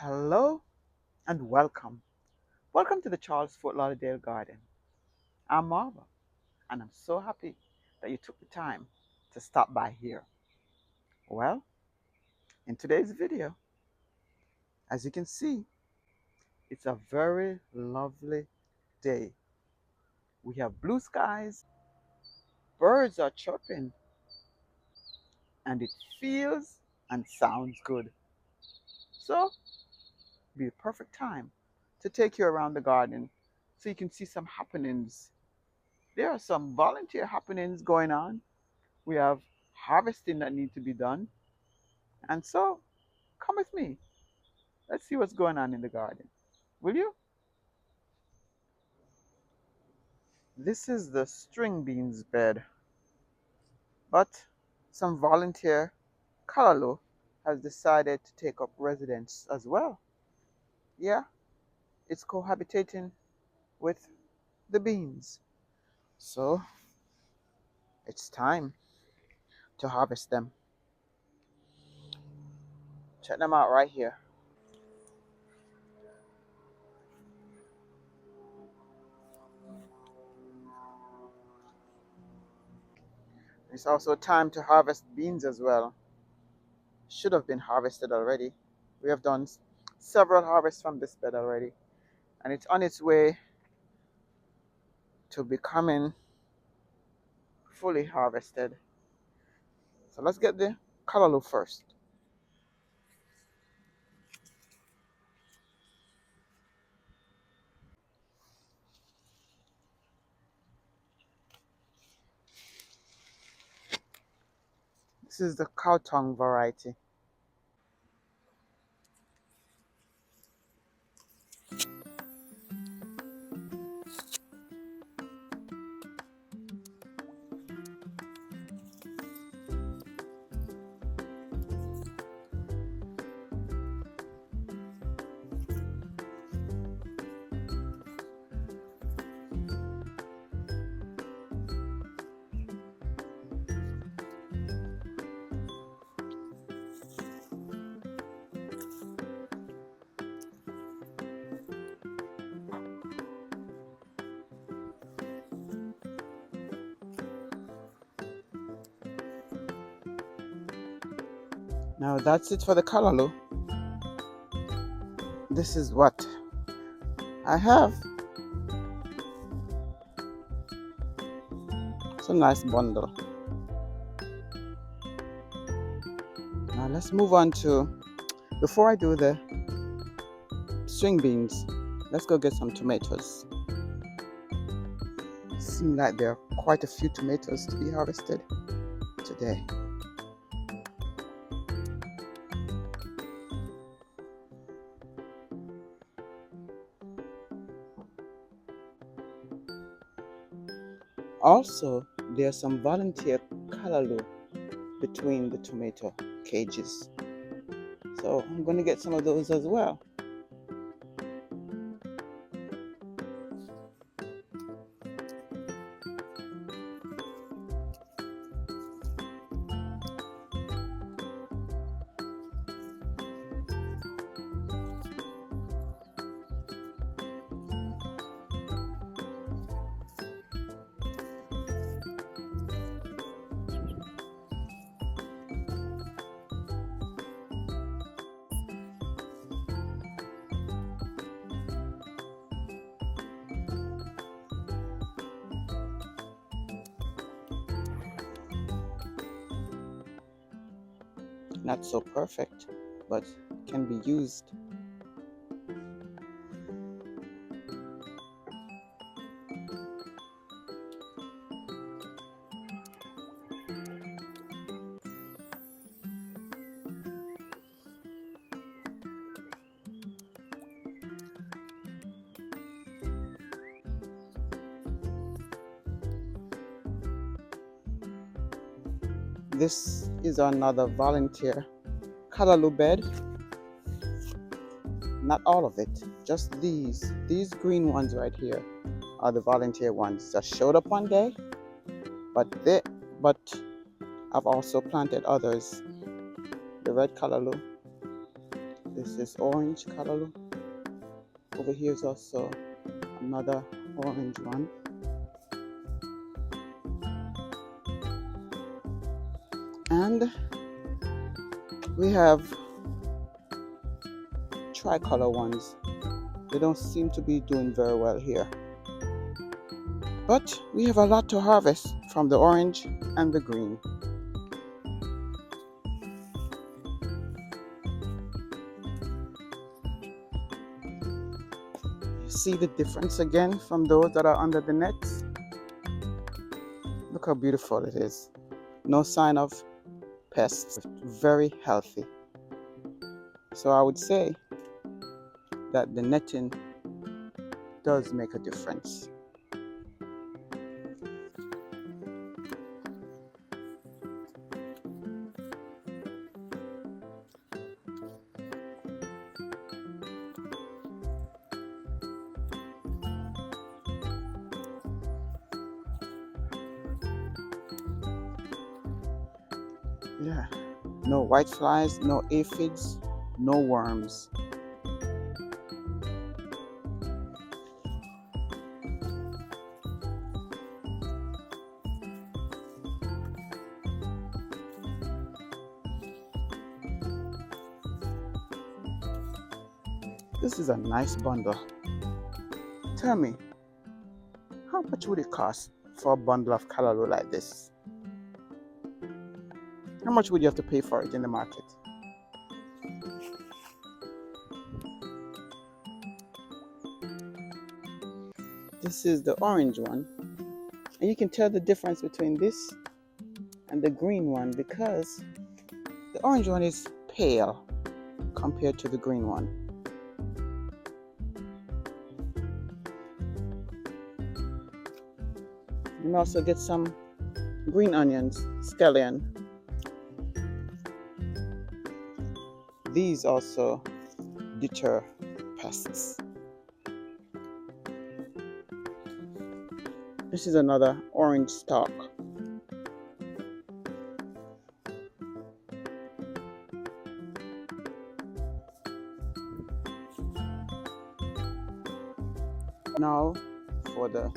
Hello and welcome. Welcome to the Charles Fort Lauderdale Garden. I'm Marva and I'm so happy that you took the time to stop by here. Well, in today's video, as you can see, it's a very lovely day. We have blue skies, birds are chirping, and it feels and sounds good. So, it'll be a perfect time to take you around the garden so you can see some happenings. There are some volunteer happenings going on. We have harvesting that need to be done. And so, come with me. Let's see what's going on in the garden. Will you? This is the string beans bed, but some volunteer Kalalo has decided to take up residence as well. Yeah, it's cohabitating with the beans. So, it's time to harvest them. Check them out right here. It's also time to harvest beans as well. Should have been harvested already. We have done several harvests from this bed already, and it's on its way to becoming fully harvested. So let's get the callaloo first. This is the cow tongue variety. Now that's it for the callaloo. This is what I have. It's a nice bundle. Now let's move on to, before I do the string beans, let's go get some tomatoes. Seems like there are quite a few tomatoes to be harvested today. Also, there's some volunteer callaloo between the tomato cages. So I'm going to get some of those as well. Not so perfect, but can be used. This is another volunteer callaloo bed. Not all of it, just these green ones right here are the volunteer ones that showed up one day, but I've also planted others. The red callaloo, This is orange callaloo. Over here is also another orange one. And we have tricolor ones. They don't seem to be doing very well here. But we have a lot to harvest from the orange and the green. See the difference again from those that are under the nets? Look how beautiful it is. No sign of pests. Very healthy. So I would say that the netting does make a difference. Yeah, no white flies, no aphids, no worms. This is a nice bundle. Tell me, how much would it cost for a bundle of callaloo like this? How much would you have to pay for it in the market? This is the orange one. And you can tell the difference between this and the green one because the orange one is pale compared to the green one. You can also get some green onions, scallion. These also deter pests. This is another orange stalk. Now for the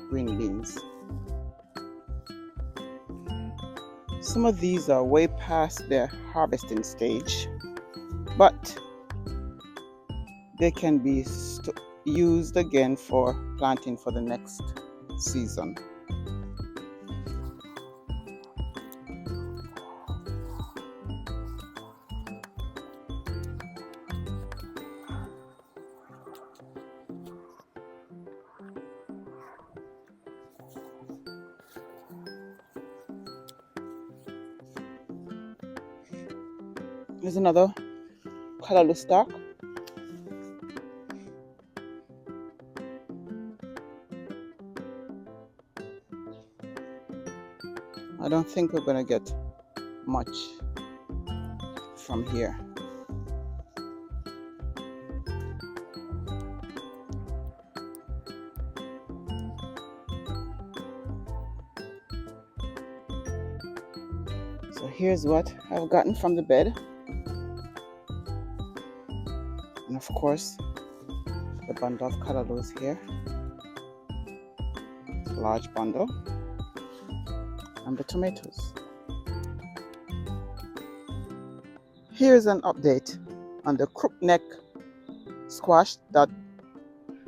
green beans. Some of these are way past their harvesting stage, but they can be used again for planting for the next season. Here's another callaloo stalk. I don't think we're going to get much from here. So here's what I've gotten from the bed. And of course, the bundle of callaloo is here. It's a large bundle. And the tomatoes. Here's an update on the crookneck squash that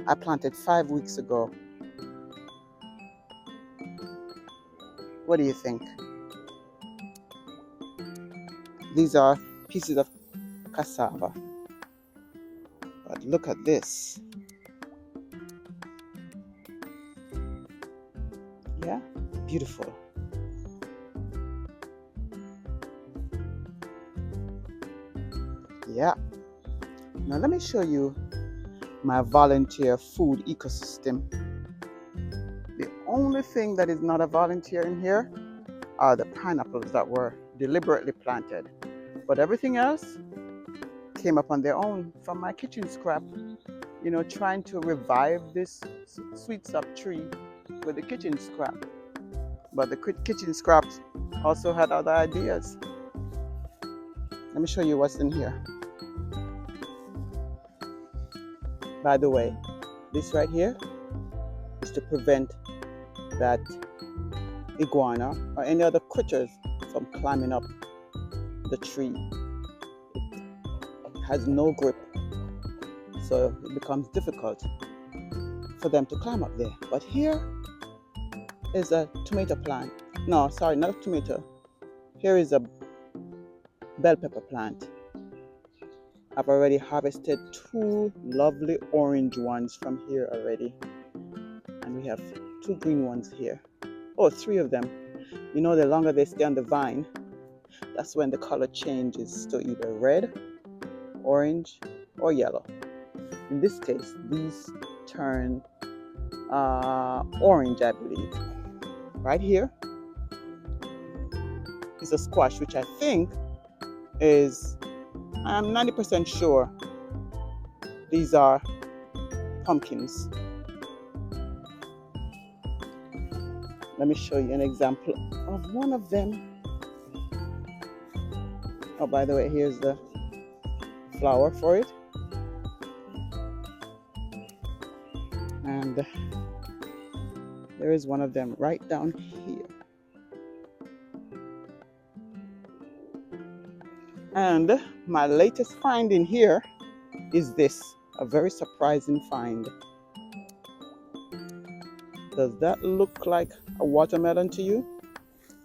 I planted 5 weeks ago. What do you think? These are pieces of cassava. But look at this. Yeah, beautiful. Yeah. Now let me show you my volunteer food ecosystem. The only thing that is not a volunteer in here are the pineapples that were deliberately planted. But everything else came up on their own from my kitchen scrap. You know, trying to revive this sweet sap tree with the kitchen scrap. But the kitchen scraps also had other ideas. Let me show you what's in here. By the way, this right here is to prevent that iguana or any other critters from climbing up the tree. It has no grip, so it becomes difficult for them to climb up there. But here is a tomato plant. No, sorry, not a tomato. Here is a bell pepper plant. I've already harvested 2 lovely orange ones from here already. And we have 2 green ones here. Oh, 3 of them. You know, the longer they stay on the vine, that's when the color changes to either red, orange, or yellow. In this case, these turn orange, I believe. Right here is a squash, which I think is, I'm 90% sure these are pumpkins. Let me show you an example of one of them. Oh, by the way, here's the flower for it. And there is one of them right down here. And my latest find in here is this, a very surprising find. Does that look like a watermelon to you?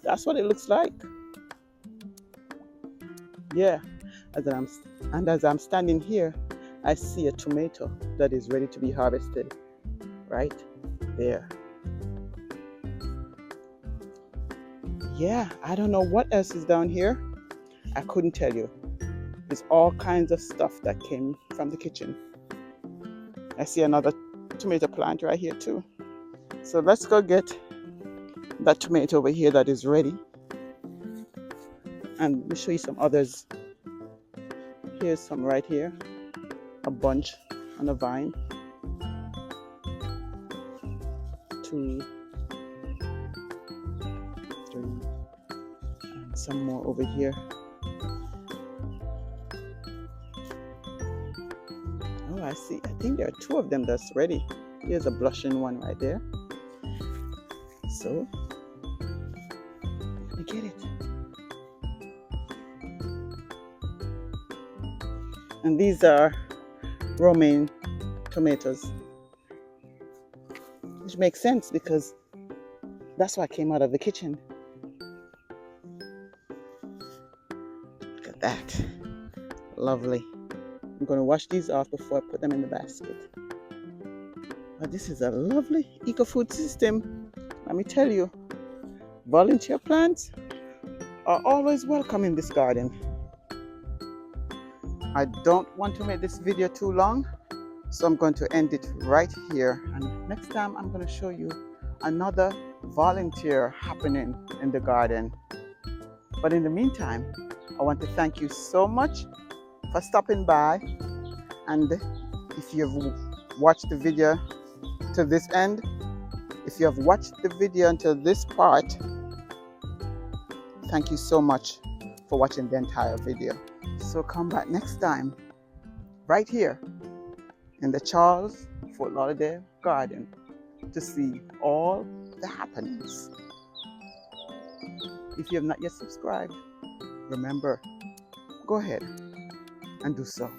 That's what it looks like. Yeah, as I'm standing here, I see a tomato that is ready to be harvested right there. Yeah, I don't know what else is down here. I couldn't tell you. There's all kinds of stuff that came from the kitchen. I see another tomato plant right here too. So let's go get that tomato over here that is ready. And let me show you some others. Here's some right here. A bunch on a vine. 2, 3, and some more over here. Oh, I see. I think there are 2 of them that's ready. Here's a blushing one right there. So, let me get it. And these are romaine tomatoes, which makes sense because that's what came out of the kitchen. Look at that. Lovely. I'm going to wash these off before I put them in the basket. But this is a lovely eco-food system. Let me tell you, volunteer plants are always welcome in this garden. I don't want to make this video too long, so I'm going to end it right here. And next time I'm going to show you another volunteer happening in the garden. But in the meantime, I want to thank you so much for stopping by. And if you've watched the video to this end, if you have watched the video until this part, thank you so much for watching the entire video. So come back next time, right here in the Charles Fort Lauderdale Garden, to see all the happenings. If you have not yet subscribed, remember, go ahead and do so.